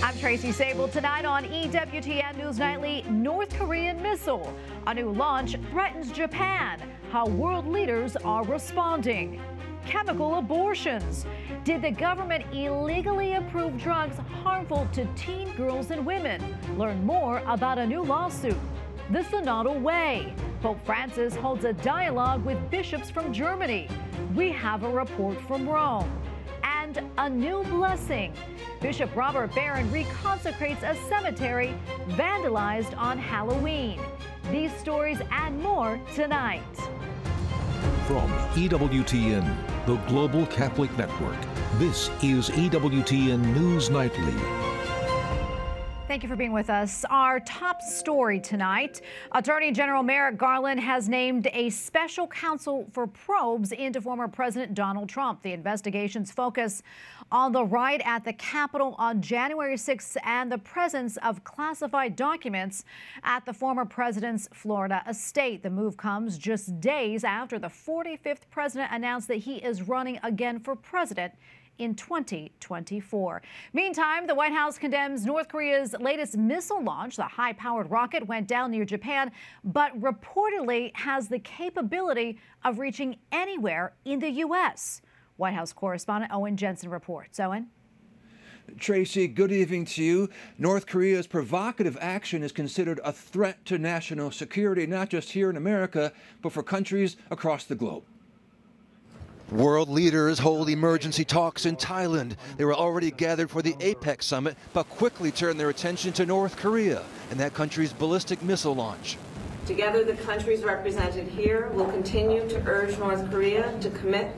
I'm Tracy Sable. Tonight on EWTN News Nightly, North Korean missile. A new launch threatens Japan. How world leaders are responding. Chemical abortions. Did the government illegally approve drugs harmful to teen girls and women? Learn more about a new lawsuit. The Synodal Way. Pope Francis holds a dialogue with bishops from Germany. We have a report from Rome. And a new blessing. Bishop Robert Barron reconsecrates a cemetery vandalized on Halloween. These stories and more tonight. From EWTN, the Global Catholic Network, this is EWTN News Nightly. Thank you for being with us. Our top story tonight, Attorney General Merrick Garland has named a special counsel for probes into former President Donald Trump. The investigations focus on the riot at the Capitol on January 6th and the presence of classified documents at the former president's Florida estate. The move comes just days after the 45th president announced that he is running again for president in 2024. Meantime, the White House condemns North Korea's latest missile launch. The high-powered rocket went down near Japan, but reportedly has the capability of reaching anywhere in the U.S. White House correspondent Owen Jensen reports. Owen? Tracy, good evening to you. North Korea's provocative action is considered a threat to national security, not just here in America, but for countries across the globe. World leaders hold emergency talks in Thailand. They were already gathered for the APEC summit, but quickly turned their attention to North Korea and that country's ballistic missile launch. Together, the countries represented here will continue to urge North Korea to commit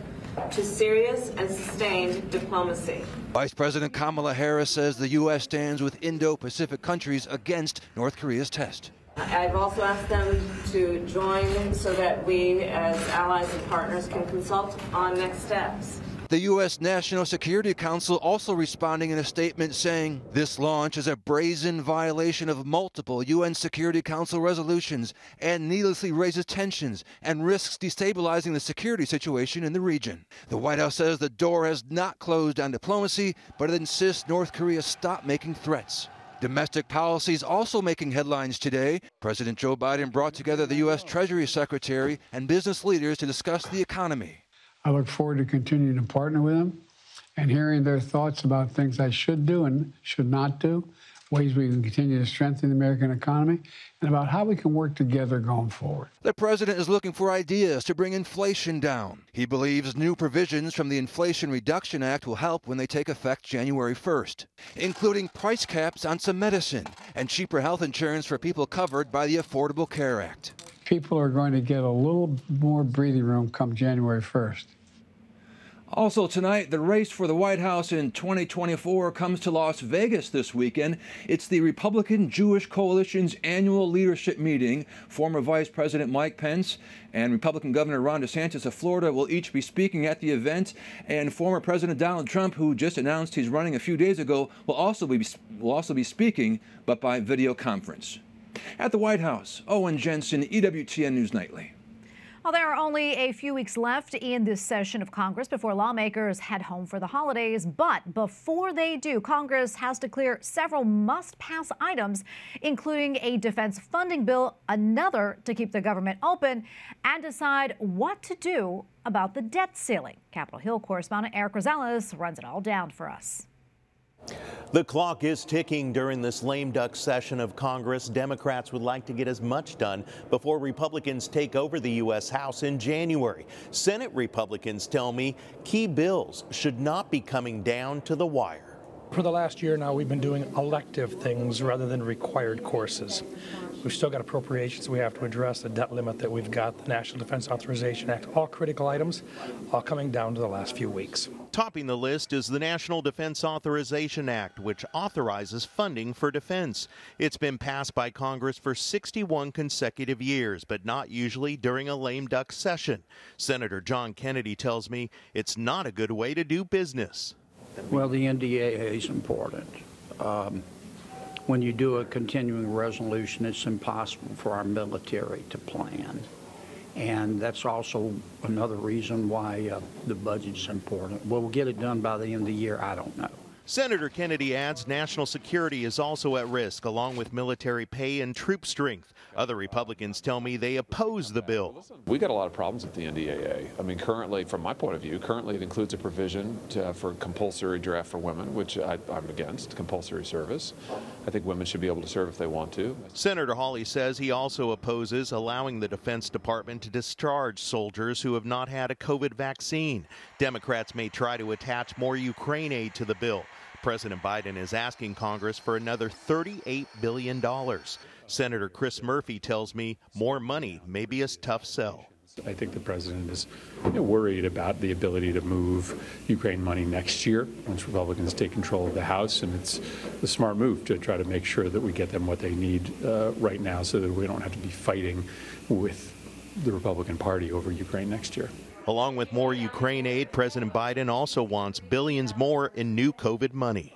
to serious and sustained diplomacy. Vice President Kamala Harris says the U.S. stands with Indo-Pacific countries against North Korea's test. I've also asked them to join so that we, as allies and partners, can consult on next steps. The U.S. National Security Council also responding in a statement saying this launch is a brazen violation of multiple UN Security Council resolutions and needlessly raises tensions and risks destabilizing the security situation in the region. The White House says the door has not closed on diplomacy, but it insists North Korea stop making threats. Domestic policy is also making headlines today. President Joe Biden brought together the U.S. Treasury Secretary and business leaders to discuss the economy. I look forward to continuing to partner with them and hearing their thoughts about things I should do and should not do, ways we can continue to strengthen the American economy, and about how we can work together going forward. The president is looking for ideas to bring inflation down. He believes new provisions from the Inflation Reduction Act will help when they take effect January 1st, including price caps on some medicine and cheaper health insurance for people covered by the Affordable Care Act. People are going to get a little more breathing room come January 1st. Also tonight, the race for the White House in 2024 comes to Las Vegas this weekend. It's the Republican Jewish Coalition's annual leadership meeting. Former Vice President Mike Pence and Republican Governor Ron DeSantis of Florida will each be speaking at the event. And former President Donald Trump, who just announced he's running a few days ago, will also be speaking, but by video conference. At the White House, Owen Jensen, EWTN News Nightly. Well, there are only a few weeks left in this session of Congress before lawmakers head home for the holidays. But before they do, Congress has to clear several must-pass items, including a defense funding bill, another to keep the government open, and decide what to do about the debt ceiling. Capitol Hill correspondent Eric Rosales runs it all down for us. The clock is ticking during this lame duck session of Congress. Democrats would like to get as much done before Republicans take over the U.S. House in January. Senate Republicans tell me key bills should not be coming down to the wire. For the last year now, we've been doing elective things rather than required courses. We've still got appropriations we have to address, the debt limit that we've got, the National Defense Authorization Act, all critical items, all coming down to the last few weeks. Topping the list is the National Defense Authorization Act, which authorizes funding for defense. It's been passed by Congress for 61 consecutive years, but not usually during a lame duck session. Senator John Kennedy tells me it's not a good way to do business. Well, the NDAA is important. When you do a continuing resolution, it's impossible for our military to plan. And that's also another reason why the budget's important. Will we get it done by the end of the year? I don't know. Senator Kennedy adds national security is also at risk, along with military pay and troop strength. Other Republicans tell me they oppose the bill. We got a lot of problems with the NDAA. I mean, currently, from my point of view, currently it includes a provision for compulsory draft for women, which I'm against, compulsory service. I think women should be able to serve if they want to. Senator Hawley says he also opposes allowing the Defense Department to discharge soldiers who have not had a COVID vaccine. Democrats may try to attach more Ukraine aid to the bill. President Biden is asking Congress for another $38 billion. Senator Chris Murphy tells me more money may be a tough sell. I think the president is worried about the ability to move Ukraine money next year once Republicans take control of the House, and it's a smart move to try to make sure that we get them what they need right now so that we don't have to be fighting with the Republican Party over Ukraine next year. Along with more Ukraine aid, President Biden also wants billions more in new COVID money.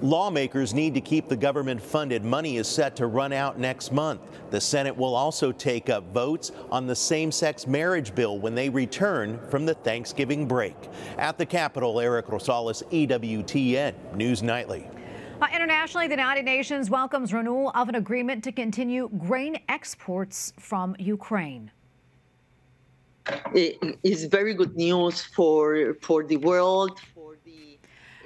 Lawmakers need to keep the government funded. Money is set to run out next month. The Senate will also take up votes on the same-sex marriage bill when they return from the Thanksgiving break. At the Capitol, Eric Rosales, EWTN News Nightly. Internationally, the United Nations welcomes renewal of an agreement to continue grain exports from Ukraine. It is very good news for the world.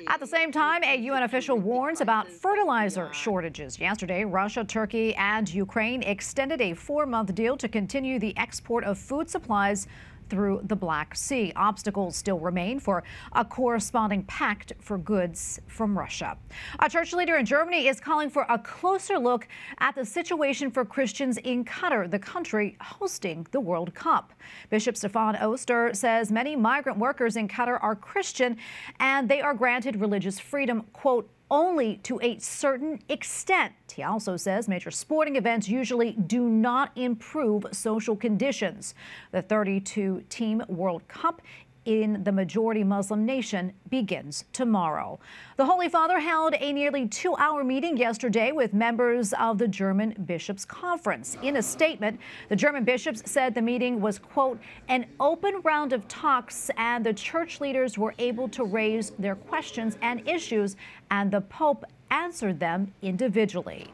At the same time, a UN official warns about fertilizer shortages. Yesterday, Russia, Turkey, and Ukraine extended a 4-month deal to continue the export of food supplies through the Black Sea. Obstacles still remain for a corresponding pact for goods from Russia. A church leader in Germany is calling for a closer look at the situation for Christians in Qatar, the country hosting the World Cup. Bishop Stefan Oster says many migrant workers in Qatar are Christian and they are granted religious freedom, quote, only to a certain extent. He also says major sporting events usually do not improve social conditions. The 32-team World Cup in the majority Muslim nation begins tomorrow. The Holy Father held a nearly 2-hour meeting yesterday with members of the German Bishops' Conference. In a statement, the German bishops said the meeting was, quote, an open round of talks, and the church leaders were able to raise their questions and issues, and the Pope answered them individually.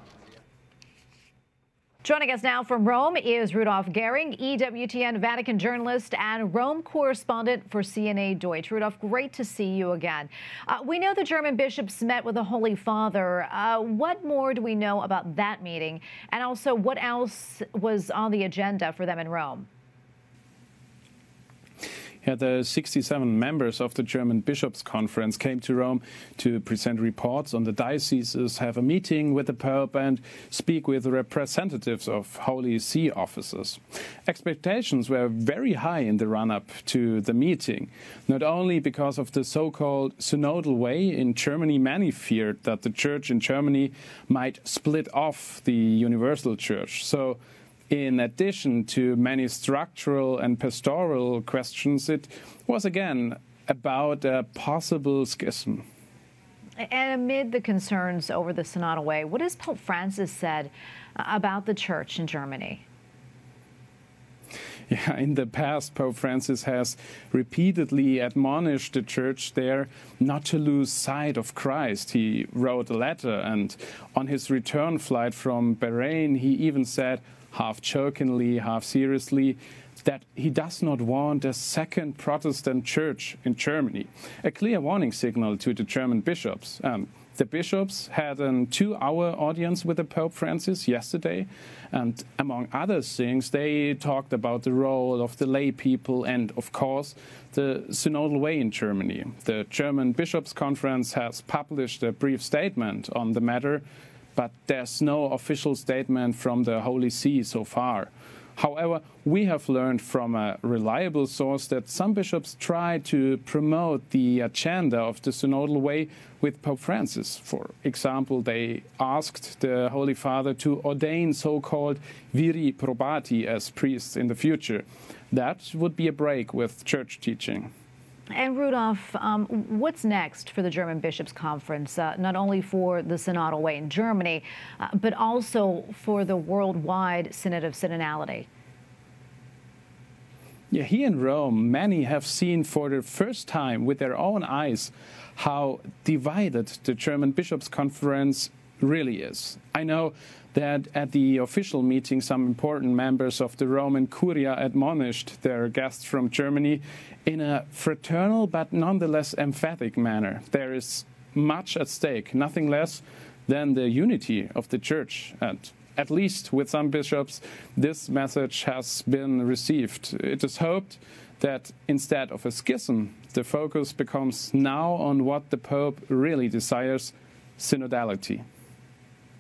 Joining us now from Rome is Rudolf Gehrig, EWTN Vatican journalist and Rome correspondent for CNA Deutsch. Rudolf, great to see you again. We know the German bishops met with the Holy Father. What more do we know about that meeting? And also, what else was on the agenda for them in Rome? Yeah, the 67 members of the German Bishops' Conference came to Rome to present reports on the dioceses, have a meeting with the Pope and speak with representatives of Holy See officers. Expectations were very high in the run-up to the meeting, not only because of the so-called synodal way in Germany. Many feared that the Church in Germany might split off the Universal Church. So, in addition to many structural and pastoral questions, it was again about a possible schism. And amid the concerns over the synodal way, what has Pope Francis said about the Church in Germany? Yeah, in the past, Pope Francis has repeatedly admonished the Church there not to lose sight of Christ. He wrote a letter, and on his return flight from Bahrain, he even said, half jokingly, half seriously, that he does not want a second Protestant church in Germany. A clear warning signal to the German bishops. The bishops had a 2-hour audience with the Pope Francis yesterday, and among other things, they talked about the role of the lay people and, of course, the synodal way in Germany. The German Bishops' Conference has published a brief statement on the matter, but there's no official statement from the Holy See so far. However, we have learned from a reliable source that some bishops try to promote the agenda of the synodal way with Pope Francis. For example, they asked the Holy Father to ordain so-called viri probati as priests in the future. That would be a break with church teaching. And Rudolf, what's next for the German Bishops' Conference, not only for the synodal way in Germany, but also for the worldwide Synod of Synodality? Yeah, here in Rome, many have seen for the first time with their own eyes how divided the German Bishops' Conference really is. I know that at the official meeting, some important members of the Roman Curia admonished their guests from Germany in a fraternal but nonetheless emphatic manner. There is much at stake, nothing less than the unity of the Church. And at least with some bishops, this message has been received. It is hoped that instead of a schism, the focus becomes now on what the Pope really desires, synodality.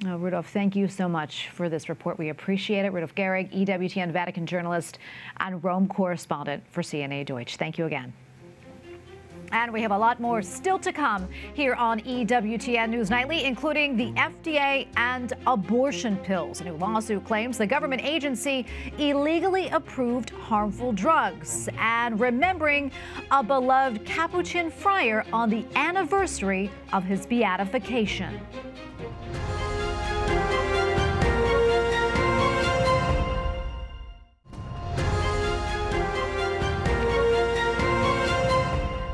Oh, Rudolf, thank you so much for this report. We appreciate it. Rudolf Gehrig, EWTN Vatican journalist and Rome correspondent for CNA Deutsch. Thank you again. And we have a lot more still to come here on EWTN News Nightly, including the FDA and abortion pills. A new lawsuit claims the government agency illegally approved harmful drugs, and remembering a beloved Capuchin friar on the anniversary of his beatification.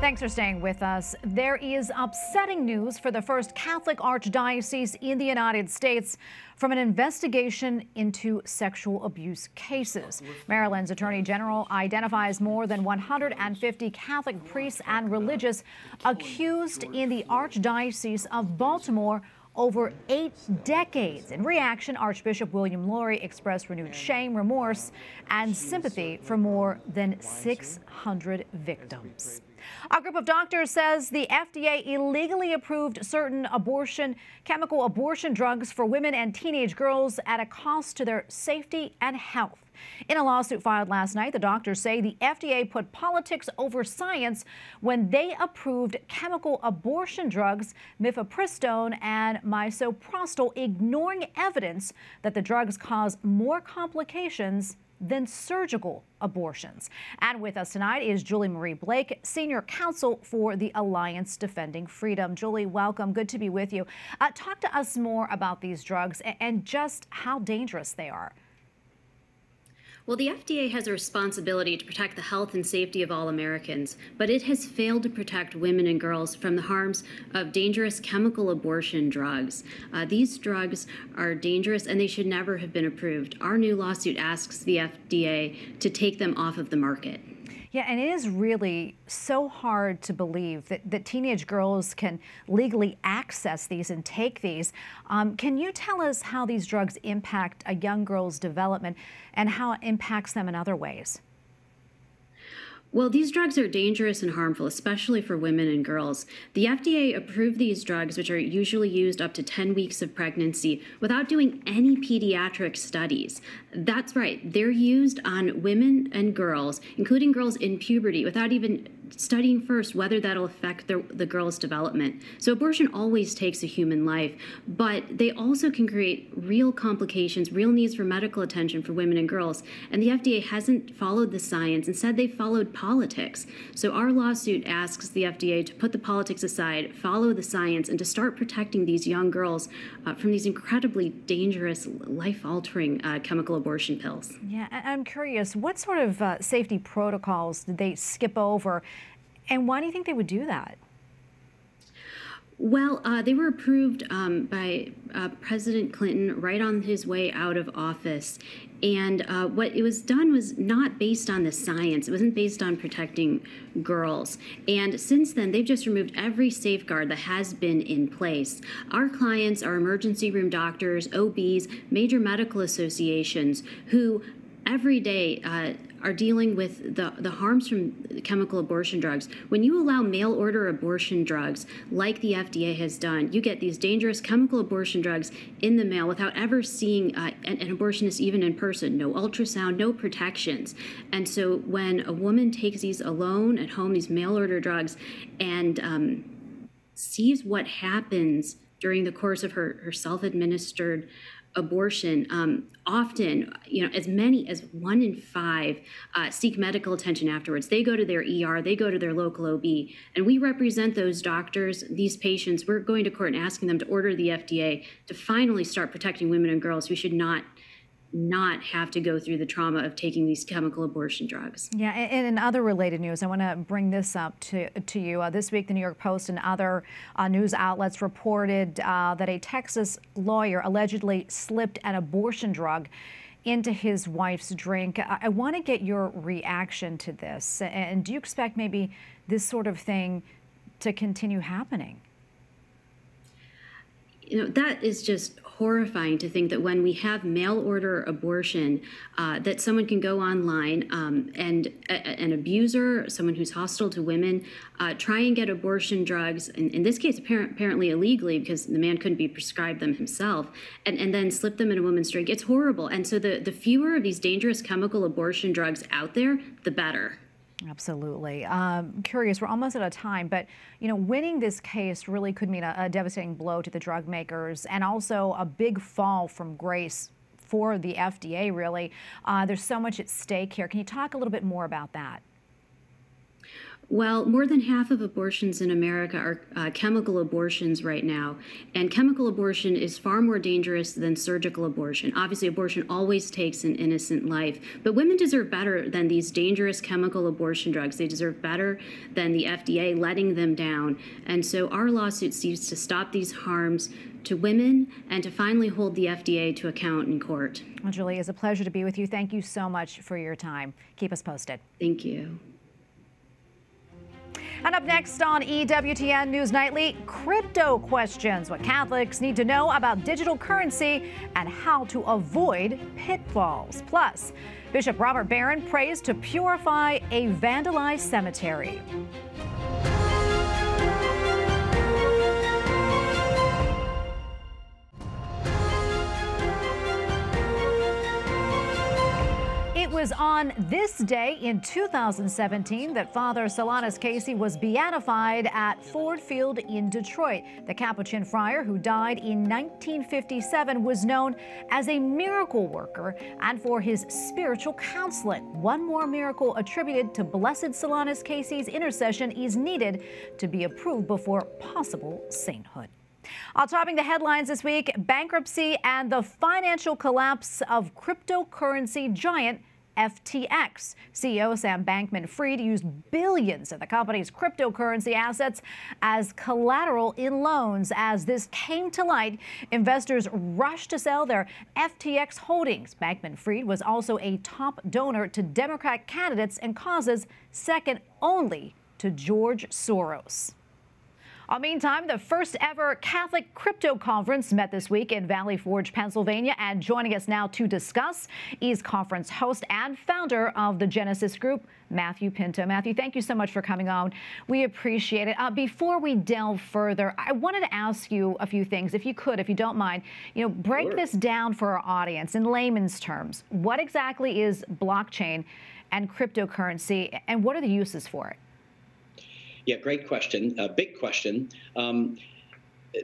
Thanks for staying with us. There is upsetting news for the first Catholic archdiocese in the United States from an investigation into sexual abuse cases. Maryland's Attorney General identifies more than 150 Catholic priests and religious accused in the Archdiocese of Baltimore over 8 decades. In reaction, Archbishop William Lori expressed renewed shame, remorse, and sympathy for more than 600 victims. A group of doctors says the FDA illegally approved certain chemical abortion drugs for women and teenage girls at a cost to their safety and health. In a lawsuit filed last night, the doctors say the FDA put politics over science when they approved chemical abortion drugs, Mifepristone and Misoprostol, ignoring evidence that the drugs cause more complications than surgical abortions. And with us tonight is Julie Marie Blake, Senior Counsel for the Alliance Defending Freedom. Julie, welcome. Good to be with you. Talk to us more about these drugs and just how dangerous they are. Well, the FDA has a responsibility to protect the health and safety of all Americans, but it has failed to protect women and girls from the harms of dangerous chemical abortion drugs. These drugs are dangerous and they should never have been approved. Our new lawsuit asks the FDA to take them off of the market. Yeah, and it is really so hard to believe that teenage girls can legally access these and take these. Can you tell us how these drugs impact a young girl's development and how it impacts them in other ways? Well, these drugs are dangerous and harmful, especially for women and girls. The FDA approved these drugs, which are usually used up to 10 weeks of pregnancy, without doing any pediatric studies. That's right, they're used on women and girls, including girls in puberty, without even studying first whether that'll affect the girl's development. So abortion always takes a human life, but they also can create real complications, real needs for medical attention for women and girls. And the FDA hasn't followed the science. Instead, they followed politics. So our lawsuit asks the FDA to put the politics aside, follow the science, and to start protecting these young girls from these incredibly dangerous, life-altering chemical abortion pills. Yeah, I'm curious, what sort of safety protocols did they skip over? And why do you think they would do that? Well, they were approved by President Clinton right on his way out of office. And what it was done was not based on the science. It wasn't based on protecting girls. And since then, they've just removed every safeguard that has been in place. Our clients are emergency room doctors, OBs, major medical associations who every day are dealing with the harms from chemical abortion drugs. When you allow mail-order abortion drugs, like the FDA has done, you get these dangerous chemical abortion drugs in the mail without ever seeing an abortionist even in person. No ultrasound, no protections. And so when a woman takes these alone at home, these mail-order drugs, and sees what happens during the course of her self-administered abortion, often, as many as 1 in 5 seek medical attention afterwards. They go to their ER, they go to their local OB, and we represent those doctors, these patients. We're going to court and asking them to order the FDA to finally start protecting women and girls who should not not have to go through the trauma of taking these chemical abortion drugs. Yeah, and in other related news, I want to bring this up to you. This week, the New York Post and other news outlets reported that a Texas lawyer allegedly slipped an abortion drug into his wife's drink. I want to get your reaction to this. And do you expect maybe this sort of thing to continue happening? You know, that is just horrifying to think that when we have mail order abortion, that someone can go online and an abuser, someone who's hostile to women, try and get abortion drugs, in this case apparently illegally because the man couldn't be prescribed them himself, and then slip them in a woman's drink. It's horrible. And so the fewer of these dangerous chemical abortion drugs out there, the better. Absolutely. Curious, we're almost out of time, but, you know, winning this case really could mean a devastating blow to the drug makers and also a big fall from grace for the FDA, really. There's so much at stake here. Can you talk a little bit more about that? Well, more than half of abortions in America are chemical abortions right now, and chemical abortion is far more dangerous than surgical abortion. Obviously, abortion always takes an innocent life, but women deserve better than these dangerous chemical abortion drugs. They deserve better than the FDA letting them down. And so our lawsuit seeks to stop these harms to women and to finally hold the FDA to account in court. Well, Julie, it's a pleasure to be with you. Thank you so much for your time. Keep us posted. Thank you. And up next on EWTN News Nightly, crypto questions, what Catholics need to know about digital currency and how to avoid pitfalls. Plus, Bishop Robert Barron prays to purify a vandalized cemetery. It was on this day in 2017 that Father Solanus Casey was beatified at Ford Field in Detroit. The Capuchin friar, who died in 1957, was known as a miracle worker and for his spiritual counseling. One more miracle attributed to Blessed Solanus Casey's intercession is needed to be approved before possible sainthood. Topping the headlines this week, bankruptcy and the financial collapse of cryptocurrency giant FTX. CEO Sam Bankman-Fried used billions of the company's cryptocurrency assets as collateral in loans. As this came to light, investors rushed to sell their FTX holdings. Bankman-Fried was also a top donor to Democrat candidates and causes, second only to George Soros. Meantime, the first ever Catholic crypto conference met this week in Valley Forge, Pennsylvania. And joining us now to discuss is conference host and founder of the Genesis Group, Matthew Pinto. Matthew, thank you so much for coming on. We appreciate it. Before we delve further, I wanted to ask you a few things, if you could, if you don't mind. You know, break this down for our audience in layman's terms. What exactly is blockchain and cryptocurrency, and what are the uses for it? Yeah, great question. Big question.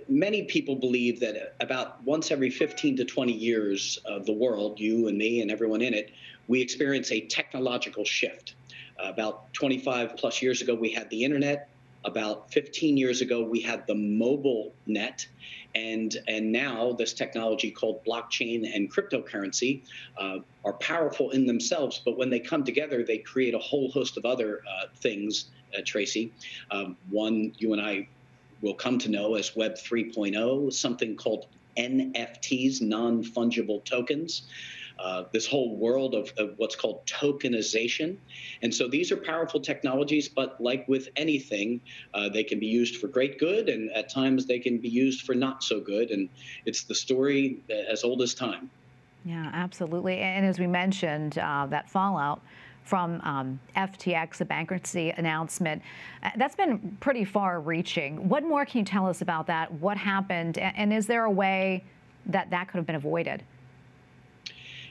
Many people believe that about once every 15 to 20 years of the world, you and me and everyone in it, we experience a technological shift. About 25 plus years ago, we had the internet. About 15 years ago, we had the mobile net. And now this technology called blockchain and cryptocurrency are powerful in themselves. But when they come together, they create a whole host of other things, Tracy. One you and I will come to know as Web 3.0, something called NFTs, non-fungible tokens. This whole world of what's called tokenization. And so these are powerful technologies, but like with anything, they can be used for great good, and at times they can be used for not so good. And it's the story as old as time. Yeah, absolutely. And as we mentioned, that fallout from FTX, the bankruptcy announcement, that's been pretty far-reaching. What more can you tell us about that? What happened? And is there a way that that could have been avoided?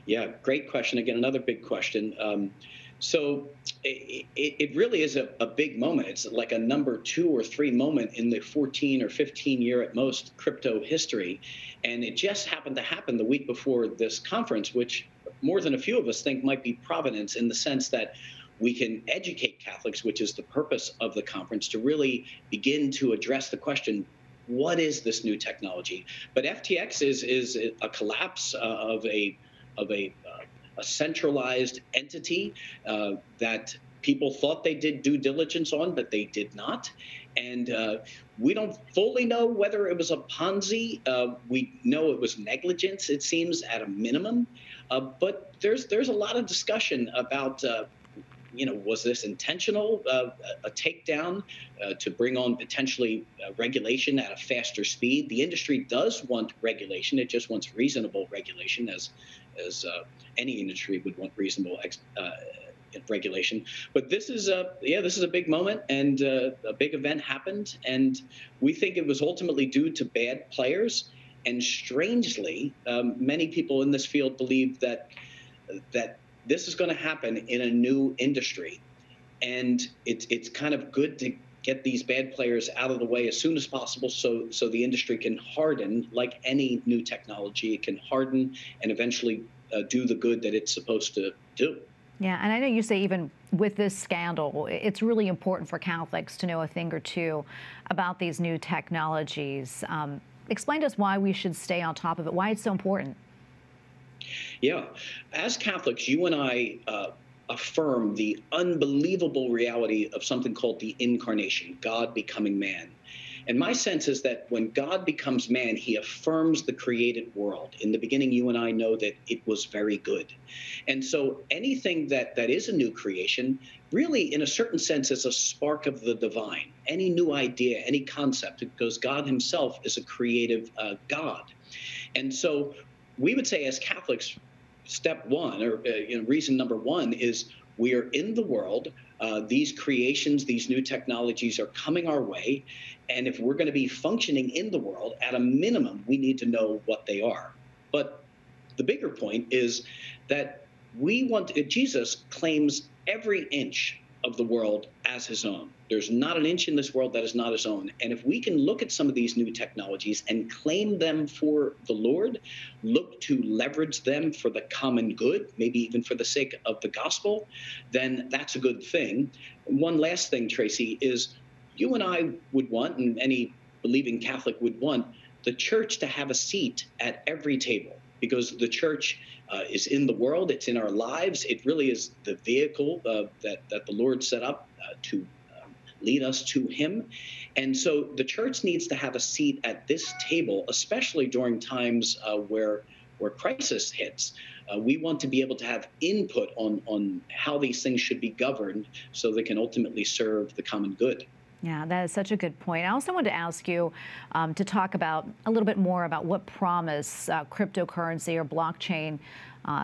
Yeah, great question. Again, another big question. So it really is a big moment. It's like a number 2 or 3 moment in the 14 or 15 year at most crypto history. And it just happened to happen the week before this conference, which more than a few of us think might be providence, in the sense that we can educate Catholics, which is the purpose of the conference, to really begin to address the question, what is this new technology? But FTX is a collapse of a a centralized entity that people thought they did due diligence on, but they did not. And we don't fully know whether it was a Ponzi. We know it was negligence, it seems, at a minimum. But there's a lot of discussion about, was this intentional, a takedown to bring on potentially regulation at a faster speed? The industry does want regulation. It just wants reasonable regulation, as any industry would want reasonable regulation. But this is a big moment, and a big event happened, and we think it was ultimately due to bad players. And strangely, many people in this field believe that this is going to happen in a new industry, and it's kind of good to get these bad players out of the way as soon as possible, so the industry can harden. Like any new technology, it can harden and eventually do the good that it's supposed to do. Yeah, and I know you say even with this scandal, it's really important for Catholics to know a thing or two about these new technologies. Explain to us why we should stay on top of it, why it's so important. Yeah, as Catholics, you and I affirm the unbelievable reality of something called the incarnation, God becoming man. And my sense is that when God becomes man, he affirms the created world. In the beginning, you and I know that it was very good. And so anything that is a new creation, really, in a certain sense, is a spark of the divine. Any new idea, any concept, because God himself is a creative God. And so we would say as Catholics, step one, or reason number one, is we are in the world. These creations, these new technologies are coming our way. And if we're going to be functioning in the world, at a minimum, we need to know what they are. But the bigger point is that Jesus claims every inch of the world as his own. There's not an inch in this world that is not his own. And if we can look at some of these new technologies and claim them for the Lord, look to leverage them for the common good, maybe even for the sake of the gospel, then that's a good thing. One last thing, Tracy, is you and I would want, and any believing Catholic would want, the church to have a seat at every table, because the church is in the world, it's in our lives. It really is the vehicle that the Lord set up to lead us to him. And so the church needs to have a seat at this table, especially during times where crisis hits. We want to be able to have input on how these things should be governed so they can ultimately serve the common good. Yeah, that is such a good point. I also wanted to ask you to talk about a little bit more about what promise cryptocurrency or blockchain,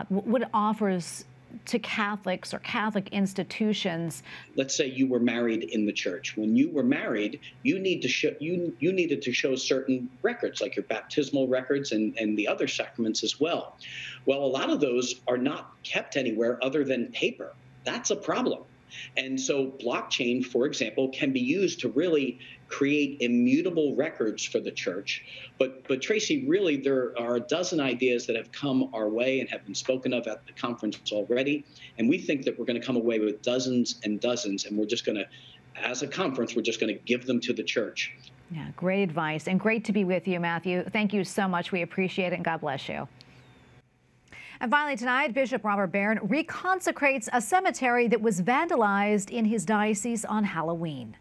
what it offers to Catholics or Catholic institutions. Let's say you were married in the church. When you were married, you needed to show certain records, like your baptismal records and the other sacraments as well. Well, a lot of those are not kept anywhere other than paper. That's a problem. And so blockchain, for example, can be used to really create immutable records for the church. But Tracy, really, there are a dozen ideas that have come our way and have been spoken of at the conference already. And we think that we're going to come away with dozens and dozens. And we're just going to, as a conference, we're just going to give them to the church. Yeah, great advice. And great to be with you, Matthew. Thank you so much. We appreciate it, and God bless you. And finally tonight, Bishop Robert Barron reconsecrates a cemetery that was vandalized in his diocese on Halloween.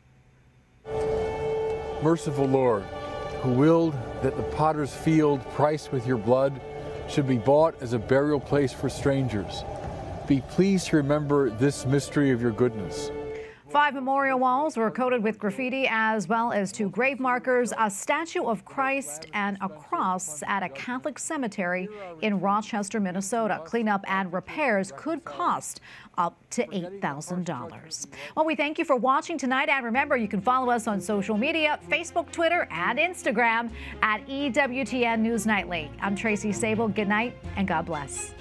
Merciful Lord, who willed that the potter's field priced with your blood should be bought as a burial place for strangers, be pleased to remember this mystery of your goodness. 5 memorial walls were coated with graffiti, as well as 2 grave markers, a statue of Christ, and a cross at a Catholic cemetery in Rochester, Minnesota. Cleanup and repairs could cost up to $8,000. Well, we thank you for watching tonight, and remember, you can follow us on social media, Facebook, Twitter, and Instagram at EWTN News Nightly. I'm Tracy Sable. Good night, and God bless.